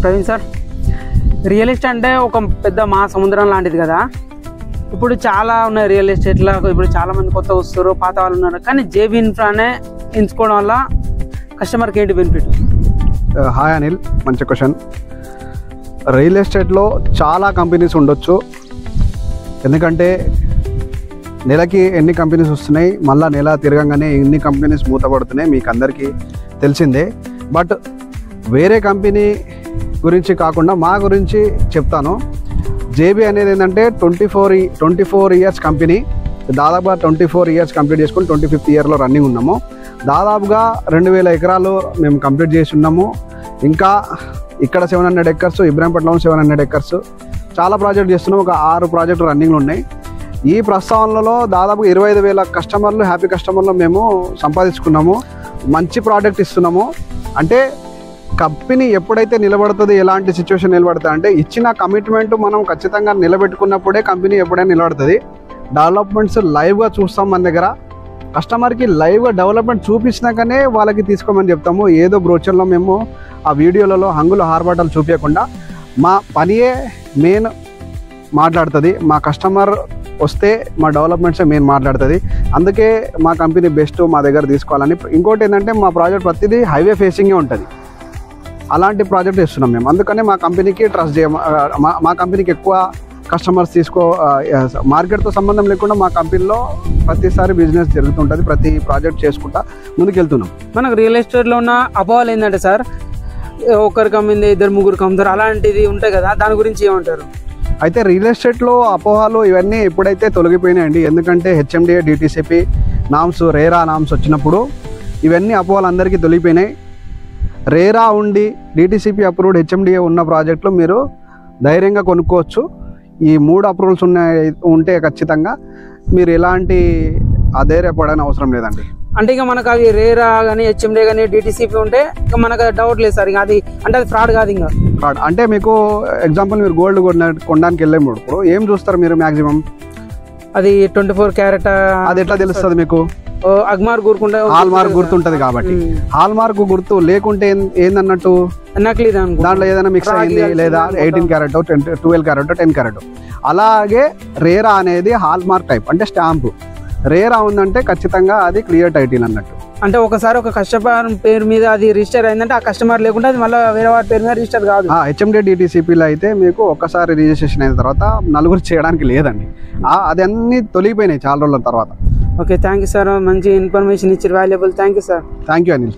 Praveen sir, real estate అంటే ఒక పెద్ద మహాసముద్రం లాంటిది కదా. ఇప్పుడు చాలా ఉన్నాయి రియల్ ఎస్టేట్లో. ఇప్పుడు చాలామంది కొత్త వస్తారు, పాత వాళ్ళు ఉన్నారు. కానీ జేబీ ఇన్ఫ్రానే ఎంచుకోవడం వల్ల కస్టమర్కి ఏంటి బెనిఫిట్? హాయ్ అనిల్, మంచి క్వశ్చన్. రియల్ ఎస్టేట్లో చాలా కంపెనీస్ ఉండొచ్చు. ఎందుకంటే నెలకి ఎన్ని కంపెనీస్ వస్తున్నాయి, మళ్ళీ నెల తిరగంగానే ఎన్ని కంపెనీస్ మూతపడుతున్నాయి మీకు అందరికీ తెలిసిందే. బట్ వేరే కంపెనీ గురించి కాకుండా మా గురించి చెప్తాను. జేబీ అనేది ఏంటంటే 24 ఇయర్స్ కంపెనీ. దాదాపుగా 24 ఇయర్స్ కంప్లీట్ చేసుకుని 25th ఇయర్లో రన్నింగ్ ఉన్నాము. దాదాపుగా 2000 ఎకరాలు మేము కంప్లీట్ చేసి ఉన్నాము. ఇంకా ఇక్కడ 700 ఎకర్స్, ఇబ్రాహీంపట్నంలో 700 ఎకర్స్, చాలా ప్రాజెక్ట్ చేస్తున్నాము. ఒక 6 ప్రాజెక్టులు రన్నింగ్లు ఉన్నాయి. ఈ ప్రస్తావనలో దాదాపు 25,000 కస్టమర్లు, హ్యాపీ కస్టమర్లు మేము సంపాదించుకున్నాము. మంచి ప్రోడక్ట్ ఇస్తున్నాము. అంటే కంపెనీ ఎప్పుడైతే నిలబడుతుంది, ఎలాంటి సిచ్యువేషన్ నిలబడుతుంది అంటే ఇచ్చిన కమిట్మెంట్ మనం ఖచ్చితంగా నిలబెట్టుకున్నప్పుడే కంపెనీ ఎప్పుడైనా నిలబడుతుంది. డెవలప్మెంట్స్ లైవ్గా చూస్తాం మన దగ్గర. కస్టమర్కి లైవ్గా డెవలప్మెంట్ చూపించినాకనే వాళ్ళకి తీసుకోమని చెప్తాము. ఏదో బ్రోచర్లో మేము ఆ వీడియోలలో హంగులు హార్బాటాలు చూపించకుండా మా పనియే మెయిన్ మాట్లాడుతుంది. మా కస్టమర్ వస్తే మా డెవలప్మెంట్సే మెయిన్ మాట్లాడుతుంది. అందుకే మా కంపెనీ బెస్ట్, మా దగ్గర తీసుకోవాలని. ఇంకోటి ఏంటంటే మా ప్రాజెక్ట్ ప్రతిదీ హైవే ఫేసింగే ఉంటుంది. అలాంటి ప్రాజెక్ట్ ఇస్తున్నాం మేము. అందుకనే మా కంపెనీకి ట్రస్ట్ మా కంపెనీకి ఎక్కువ కస్టమర్స్ మార్కెట్తో సంబంధం లేకుండా మా కంపెనీలో ప్రతిసారి బిజినెస్ జరుగుతుంటుంది. ప్రతి ప్రాజెక్ట్ చేసుకుంటా ముందుకెళ్తున్నాం. మనకు రియల్ ఎస్టేట్లో ఉన్న అపోహలు ఏంటంటే సార్, ఒకరికి అమ్మింది 2-3 అమ్ముతారు, అలాంటిది ఉంటాయి కదా, దాని గురించి ఏమంటారు? అయితే రియల్ ఎస్టేట్లో అపోహలు ఇవన్నీ ఎప్పుడైతే తొలగిపోయినాయండి. ఎందుకంటే HMDA, DTCP norms, RERA norms వచ్చినప్పుడు ఇవన్నీ అపోహలు అందరికీ తొలగిపోయినాయి. రేరా ఉండి డిటిసిపి అప్రూవ్డ్, హెచ్ఎండిఏ ఉన్న ప్రాజెక్టులు మీరు ధైర్యంగా కొనుక్కోవచ్చు. ఈ 3 అప్రూవల్స్ ఉంటే ఖచ్చితంగా మీరు ఎలాంటి అధైర్యపడని అవసరం లేదండి. అంటే ఇక మనకు అవి రేరా కానీ, హెచ్ఎండిఏ కానీ, డిటిసిపి ఉంటే ఇక మనకు డౌట్ లేదు సార్. ఇక అది అంటే అది ఫ్రాడ్ కాదు. ఇంకా ఫ్రాడ్ అంటే మీకు ఎగ్జాంపుల్, మీరు గోల్డ్ కొనడానికి వెళ్ళేప్పుడు ఏం చూస్తారు మీరు మ్యాక్సిమం? అది 24 క్యారెట్. అది ఎట్లా తెలుస్తుంది మీకు? అగ్మార్ గుర్తుంటే హాల్ మార్క్ గుర్తుంటది కాబట్టి. హాల్ మార్క్ గుర్తు లేకుంటే ఏందన్నట్టు, నకిలీ దాంట్లో ఏదైనా మిక్స్ అయింది, లేదా 18 క్యారెట్, 12 క్యారెట్, 10 క్యారెట్. అలాగే రేరా అనేది హాల్ మార్క్ టైప్, అంటే స్టాంపు. రేరా ఉందంటే ఖచ్చితంగా అది క్లియర్ టైటిల్ అన్నట్టు. అంటే ఒకసారి ఒక కస్టమర్ పేరు మీద అది రిజిస్టర్ అయిందంటే ఆ కస్టమర్ లేకుంటే అది మళ్ళీ వేరే వారి పేరు మీద రిజిస్టర్ కాదు. హెచ్ఎండిఏ, డిటిసిపిలో అయితే మీకు ఒక్కసారి రిజిస్ట్రేషన్ అయిన తర్వాత నలుగురు చేయడానికి లేదండి. అది అన్ని తొలిగిపోయినాయి చాలా రోజుల తర్వాత. Okay, thank you sir. మంచి ఇన్ఫర్మేషన్ ఇచ్చారు, valuable. Thank you sir. Thank you Anil.